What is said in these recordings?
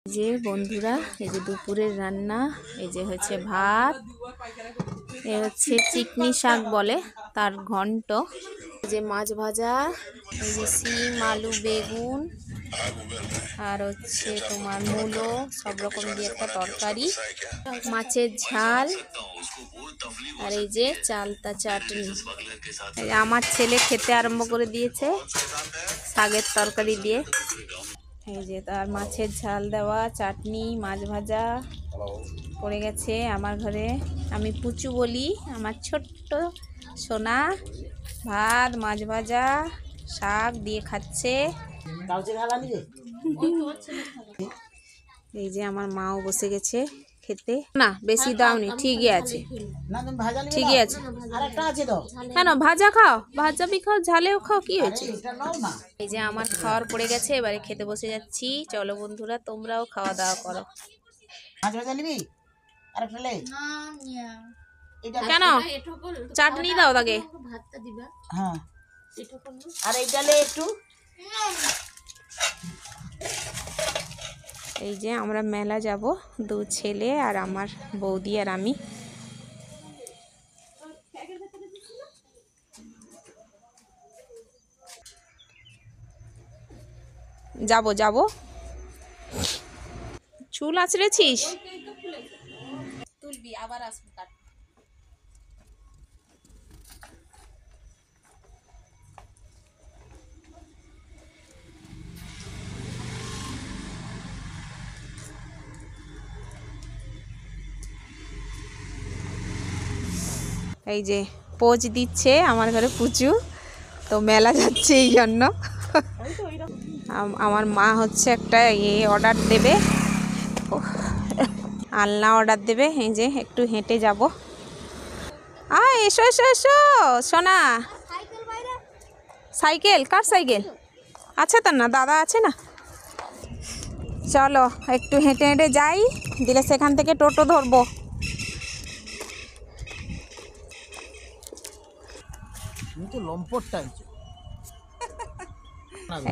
যে বন্ধুরা, এই যে দুপুরের রান্না, এই যে হচ্ছে ভাত, এ হচ্ছে চিকনি শাক বলে তার ঘন্ট, এই যে মাছ ভাজা, এই যে সিম আলু বেগুন, আর হচ্ছে তোমার মূলো, সব রকম দিয়ে একটা তরকারি, মাছের ঝাল, আর এই যে চালতা চাটনি। আমার ছেলে খেতে আরম্ভ করে দিয়েছে শাকের তরকারি দিয়ে। এই যে তার মাছের ঝাল দেওয়া চাটনি, মাছ ভাজা পড়ে গেছে আমার ঘরে। আমি পুচু বলি, আমার ছোট্ট সোনা ভাত মাছ ভাজা শাক দিয়ে খাচ্ছে। এই যে আমার মাও বসে গেছে খেতে। না বেশি দাওনি, ঠিকই আছে, ঠিকই আছে। কেন ভাজা খাও, ভাজা বি খাও, ঝালেও খাও, কি হয়েছে? এই যে আমার খাওয়ার পড়ে গেছে, এবারে খেতে বসে যাচ্ছি। চলো বন্ধুরা, তোমরাও খাওয়া দাওয়া করো। কেন চাটনি দাও তাকে। এই যে আমরা মেলা যাব, দু ছেলে আর আমার বৌদি আর আমি। যাব চুল আঁচড়েছিস, তুলবি আবার আসবি কাট। এই যে পোজ দিচ্ছে আমার ঘরে পুচু, তো মেলা যাচ্ছে এই জন্য। আমার মা হচ্ছে একটা অর্ডার দেবে, আলনা অর্ডার দেবে। এই যে একটু হেঁটে যাব। এসো এসো এসো সোনা। সাইকেল? কার সাইকেল আছে? তো না দাদা আছে না। চলো একটু হেঁটে হেঁটে যাই, দিলে সেখান থেকে টোটো ধরবো।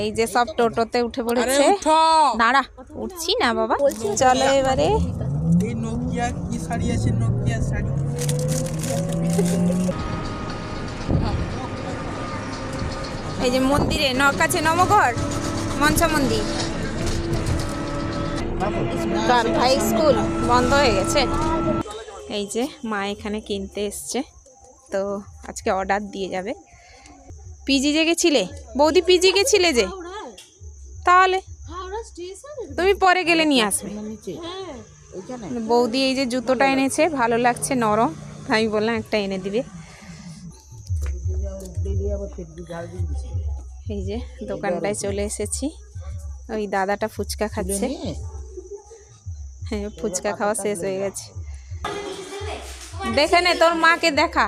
এই যে সব টোটোতে উঠে পড়েছে। দাঁড়া, উঠছি না বাবা, চলো এবারে। এই যে মন্দিরে কাছে নবঘর মঞ্চ মন্দির, কাল ভাই স্কুল বন্ধ হয়ে গেছে। এই যে মা এখানে কিনতে এসছে, তো আজকে অর্ডার দিয়ে যাবে। পিজি যে গেছিলে বৌদি, পিজি গেছিলে যে, তাহলে তুমি পরে গেলে নিয়ে আসবে। বৌদি এই যে জুতোটা এনেছে, ভালো লাগছে, নরম, আমি বললাম একটা এনে দিবে। এই যে দোকানটায় চলে এসেছি, ওই দাদাটা ফুচকা খাচ্ছে। হ্যাঁ, ফুচকা খাওয়া শেষ হয়ে গেছে। দেখে নে তোর মাকে দেখা।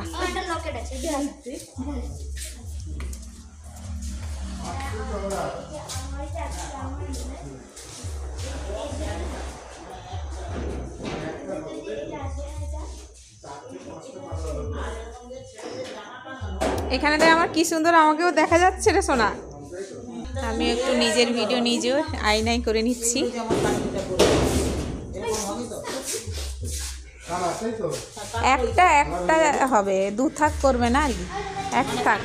এখানে দেখ আমার কি সুন্দর, আমাকেও দেখা যাচ্ছে রে সোনা। আমি একটু নিজের ভিডিও নিজেও আয়নাই করে নিচ্ছি। একটা একটা হবে, দু থাক করবে না আর কি, এক থাক।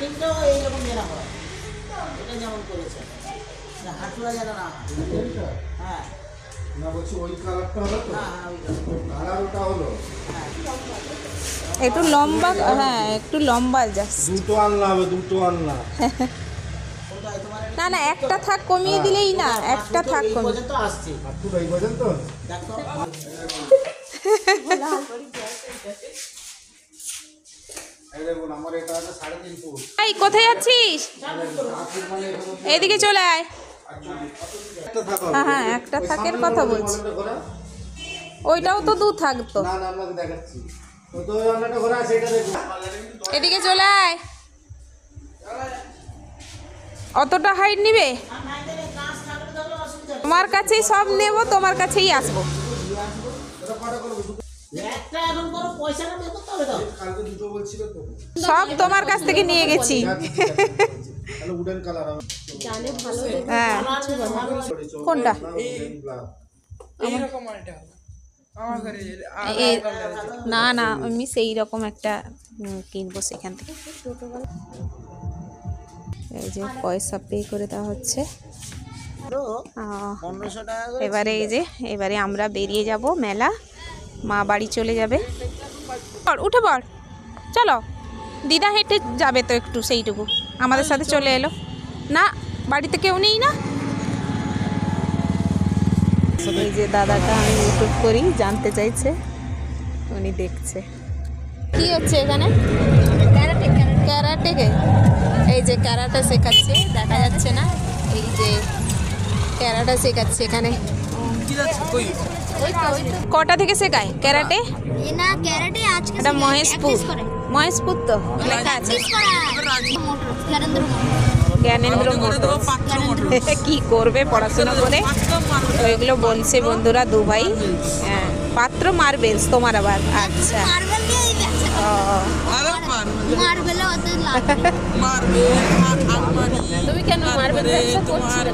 একটু লম্বা, হ্যাঁ একটু লম্বা জাস্ট। দুটো আনলা হবে, দুটো আনলা। না না, একটা থাক, কমিয়ে দিলেই না, একটা থাক কমিয়ে। এই কোথায় যাচ্ছিস? এদিকে চলে আয়। হ্যাঁ একটা থাকের কথা বলছি, ওইটাও তো দু থাকতো। এদিকে চলে আয়। অতটা হাইট নিবে? তোমার কাছেই সব নেব, তোমার কাছেই আসবো। সব তোমার কাছ থেকে নিয়ে গেছি। হ্যাঁ কোনটা? এই না না আমি সেই রকম একটা কিনবো সেখান থেকে। এই যে পয়সা পে করে দেওয়া হচ্ছে। এবারে এই যে এবারে আমরা বেরিয়ে যাব মেলা, মা বাড়ি চলে যাবে। উঠে পড়, চলো। দিদা হেঁটে যাবে তো একটু, সেইটুকু আমাদের সাথে চলে এলো না, বাড়িতে কেউ নেই না। এই যে দাদাটা আমি ইউটিউব করি জানতে চাইছে, উনি দেখছে কি হচ্ছে এখানে। ক্যারাটে, এই যে ক্যারাটে শেখাচ্ছে, দেখা যাচ্ছে না, এই যে ক্যারাটে শেখাচ্ছে এখানে। কটা থেকে শেখায় ক্যারাটে? না ক্যারাটে আজকে এটা মহেশপুর, মহেশপুর তো লেখা আছে জ্ঞানেন্দ্র মোটর। কি করবে পড়াশোনা করে, ওইগুলো বলছে বন্ধুরা দু ভাই। হ্যাঁ, পাত্র মার্বেলস তোমার আবার। আচ্ছা, মার্বেল দিয়ে এই ব্যবসা মার্বেলে অত লাভ তুমি কেন মার্বেল ব্যবসা করছিলে?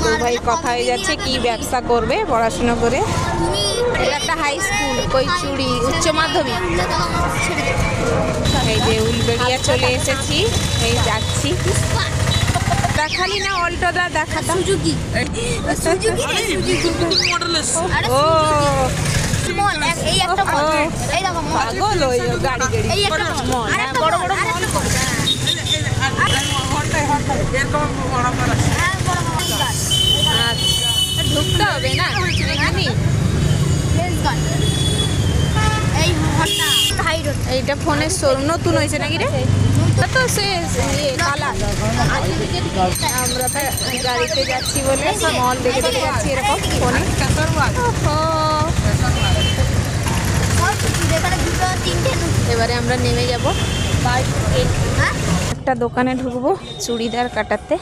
দু ভাই কথা হয়ে যাচ্ছে কি ব্যবসা করবে পড়াশোনা করে। একটা হাই স্কুল, কৈচুড়ি উচ্চ মাধ্যমিক। এই যে উলবেড়িয়া চলে এসেছি, এই যাচ্ছি। দেখালি না অল্টোটা, দেখাতাম। সুজুকি ও মল, এই একটা মল, এই দেখো মল, পাগল ওই গাড়ি গাড়ি এই একটা মল, হ্যাঁ, বড় বড় মল করবে। আচ্ছা, ঢুকতে হবে না এখানে। এই হন্ডা হাই রোড, এইটা ফোনের নতুন হয়েছে নাকি রে? তা তো সে কালার। আমরা তো গাড়িতে যাচ্ছি বলে মল দেখে দেখে যাচ্ছি এরকম ফোনে। এখানে দুটো তিনটে এবারে আমরা নেমে যাব, হ্যাঁ একটা দোকানে ঢুকবো চুড়িদার কাটাতে।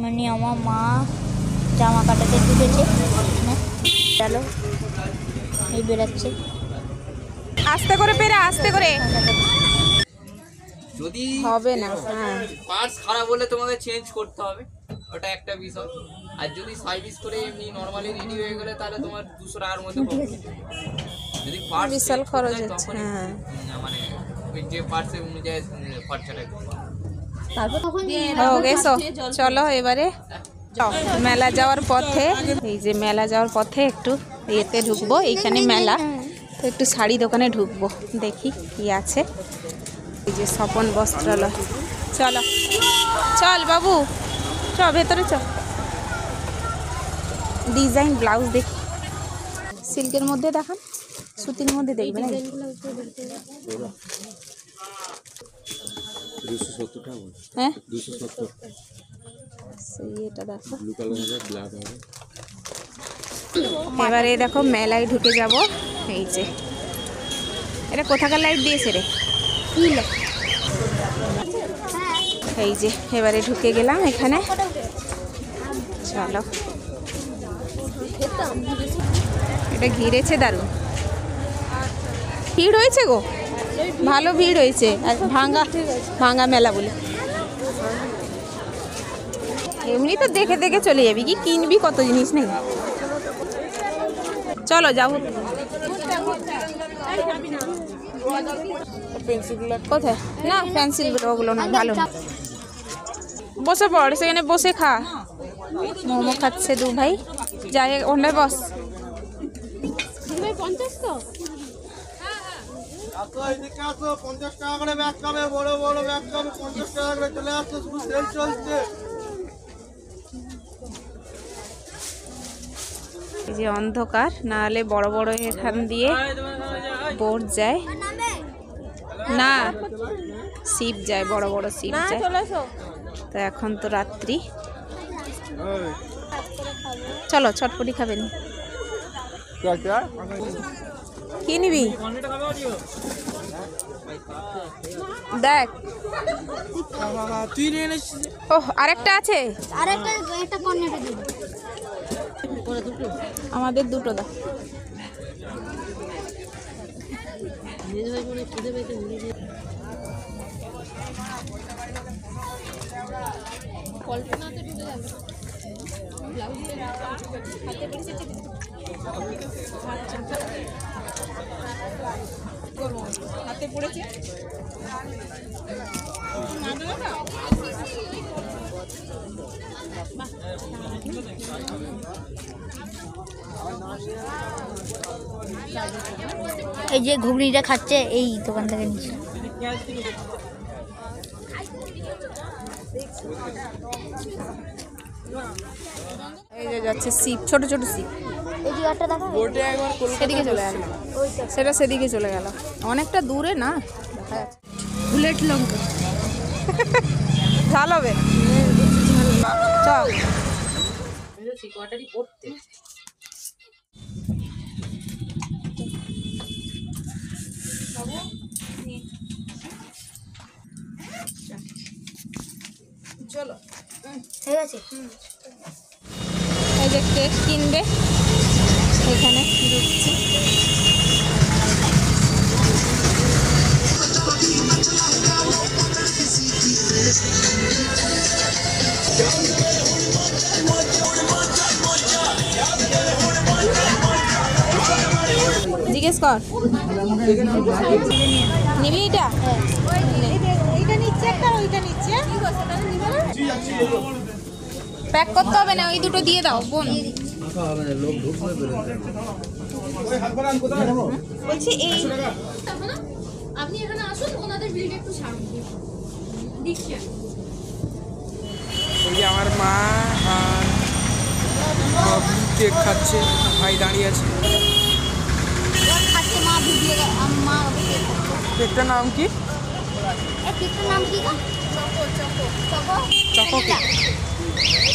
মানে আমার মা জামা কাটাতে ঢুকেছে, চলো এই বেরাচ্ছে। আস্তে করে পেরে, আস্তে করে যদি হবে না। হ্যাঁ, পার্টস খারাপ হলে তোমাকে চেঞ্জ করতে হবে, ওটা একটা বিষয়। আর যদি সার্ভিস করে এমনি নরমালি রেডি হয়ে গেলে তাহলে তোমার 200 টাকার মধ্যে পাবে। যদি পার্টস বিশাল খরচ হচ্ছে। হ্যাঁ, মানে ওই যে পার্টসের অনুযায়ী খরচাটা এসো চলো এবারে মেলা যাওয়ার পথে। এই যে মেলা যাওয়ার পথে একটু ইয়েতে ঢুকবো, এইখানে মেলা তো একটু শাড়ি দোকানে ঢুকবো, দেখি কি আছে। এই যে স্বপন বস্ত্রালয়, চলো চল বাবু, চ ভেতরে চ। ডিজাইন ব্লাউজ দেখি, সিল্কের মধ্যে দেখান, সুতির মধ্যে দেখবেন। হ্যাঁ, এটা দেখো। এবারে দেখো মেলায় ঢুকে যাব। এই যে এটা কোথাকার লাইট দিয়েছে রে? এই যে এবারে ঢুকে গেলাম এখানে, চলো। এটা ঘিরেছে দারুণ, ভিড় হয়েছে গো, ভালো ভিড় হয়েছে। আর ভাঙ্গা ভাঙ্গা মেলা বলে এমনি তো দেখে দেখে চলে যাবি, কি কিনবি কত জিনিস নেই। চলো যাবো। কোথায়? না পেন্সিলগুলো ওগুলো না, ভালো না। বসে পড়, সেখানে বসে খা। মোমো খাচ্ছে দু ভাই, যাই ওখানে বস। এদিকে আসো, 50 টাকা করে ব্যাগ খাবে, বড় বড় ব্যাগ খাবে 50 টাকা করে, চলে আসছে, শুধু সেল চলছে। এই যে অন্ধকার, না হলে বড় বড় এখান দিয়ে বোট যায় না, শিপ যায়, বড় বড় শিপ যায়। তো এখন তো রাত্রি, চলো চটপটি খাবেন। কি নিবি? দেখ তুই নিয়ে এনেছিস ওহ আরেকটা আছে, আরেকটা একটা কর্নেটে দিন। আমাদের দুটো দাও। হাতে পড়েছে এই যে ঘুগনিটা খাচ্ছে এই দোকান থেকে নিচ্ছে। এই যে যাচ্ছে সিপ, ছোট ছোট সিপ, এই যে একটা দেখো, বোটে একবার সেদিকে চলে গেল, সেটা সেদিকে চলে গেল, অনেকটা দূরে না দেখা যাচ্ছে। বুলেট লঙ্কা ঝাল হবে চল। চলো ঠিক আছে। এই যে কেক কিনবে এখানে ঢুকছি। জিজ্ঞেস কর নিবি এটা, প্যাক করতে হবে না, ওই দুটো দিয়ে দাও বোন। বলছি এই আপনি এখানে আসুন, ওনাদের বিলটা একটু ছাড়ুন। দিচ্ছি এই যে আমার মা আর কেক খাচ্ছে, ভাই দাঁড়িয়ে আছে। খাচ্ছে মা ভিডিও, মা কেকটার নাম কি? এই কেকটার নাম কি গো? Choco choco cake.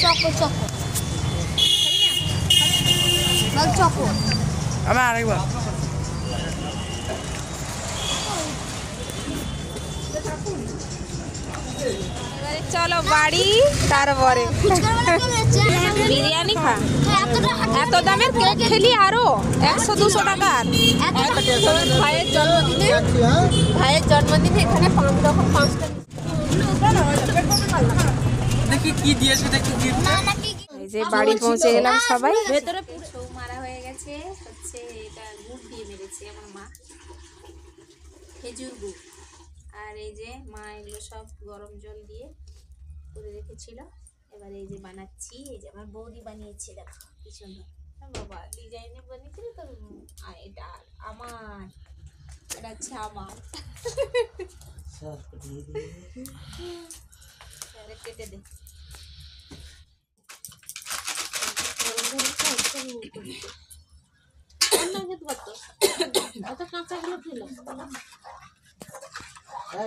Choco choco ball choco. আমি আরেকবার এবারে চলো বাড়ি, তারপরে বিরিয়ানি খা। এত দামের কেক খেলি আরো 100-200 টাকার। ভাইয়ের জন্মদিনে, ভাইয়ের জন্মদিনে এখানে 5 রকম 5টা। দেখি কি দিয়েছে, দেখি কি। এই যে বাড়ি পৌঁছে গেলাম সবাই। ভেতরে ছৌ মারা হয়ে গেছে, হচ্ছে এটা গুড় দিয়ে মেরেছে আমার মা, খেজুর গুড়। আর এই যে মা এগুলো সব গরম জল দিয়ে করে রেখেছিল। এবার এই যে বানাচ্ছি, এই যে আমার বৌদি বানিয়েছে, দেখো কি সুন্দর। বাবা ডিজাইনে বানিয়েছিল তো, এটা আমার, এটা হচ্ছে আমার। কেটে দে।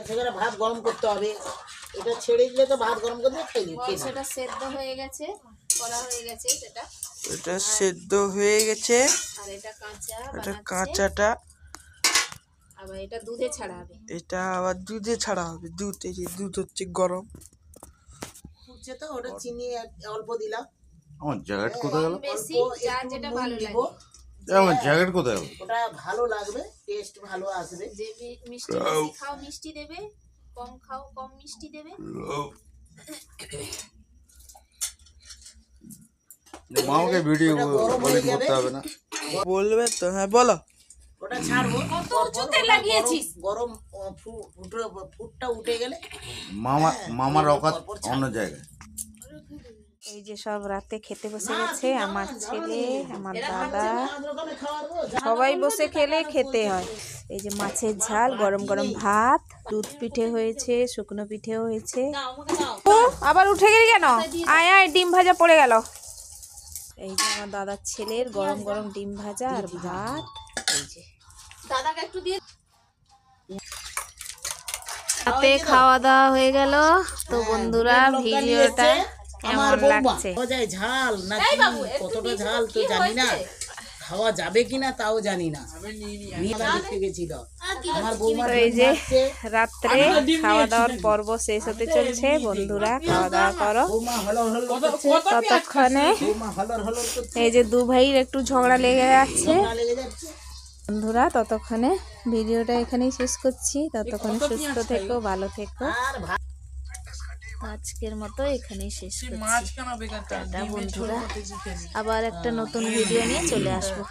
সেখানে ভাত গরম করতে হবে, এটা ছেড়ে দিলে তো ভাত গরম করে খেয়ে সেটা সেদ্ধ হয়ে গেছে, করা হয়ে গেছে সেটা। এটা সেদ্ধ হয়ে গেছে, আর এটা কাঁচা এটা বানাচ্ছে। কাঁচাটা, আবার এটা দুধে ছাড়া হবে। এটা আবার দুধে ছাড়া হবে। দুধ, এই যে দুধ হচ্ছে গরম। ফুটছে তো, ওটা চিনি অল্প দিলাম। আমার জ্যাকেট কোথায় গেল? কম বেশি যার যেটা ভালো লাগে। আমার জ্যাকেট কোথায় গেল? ওটা ভালো লাগবে, টেস্ট ভালো আসবে। যে মিষ্টি বেশি খাও মিষ্টি দেবে, কম খাও কম মিষ্টি দেবে। মামাকে ভিডিও ওটা গরম কলিং হয়ে যাবে। করতে হবে না? বলবে তো, হ্যাঁ বলো। ওটা ছাড়বো, কত উঁচুতে লাগিয়েছিস? গরম ফুটটা উঠে গেলে মামার অকাত অন্য জায়গায়। এই যে সব রাতে খেতে বসে গেছে, আমার ছেলে, আমার দাদা, সবাই বসে খেলে খেতে হয়। এই যে মাছের ঝাল, গরম গরম ভাত, দুধ পিঠে হয়েছে, শুকনো পিঠেও হয়েছে। ও আবার উঠে গেলি কেন? আয় আয়, ডিম ভাজা পড়ে গেল। এই যে আমার দাদার ছেলের গরম গরম ডিম ভাজা আর ভাত। এই যে দাদাকে একটু দিয়ে। রাতে খাওয়া দাওয়া হয়ে গেল তো বন্ধুরা, ভিডিওটা কেমন লাগছে? ঝাল নাকি কতটা ঝাল তো জানি না, খাওয়া যাবে কিনা তাও জানি না। নিয়ে দেখতে গেছিল আমার বৌমা। তো এই যে রাত্রে খাওয়া দাওয়ার পর্ব শেষ হতে চলছে, বন্ধুরা খাওয়া দাওয়া করো। বৌমা হলর হলর করছে, ততক্ষণে বৌমা হলর হলর করছে, এই যে দু ভাইয়ের একটু ঝগড়া লেগে যাচ্ছে। ঝগড়া লেগে যাচ্ছে। বন্ধুরা ততক্ষণে ভিডিওটা এখানেই শেষ করছি। ততক্ষণে সুস্থ থেকো, ভালো থেকো। আর ভাত আজকের মতো এখানেই শেষ করছি। টাটা বন্ধুরা, আবার একটা নতুন ভিডিও নিয়ে চলে আসবো।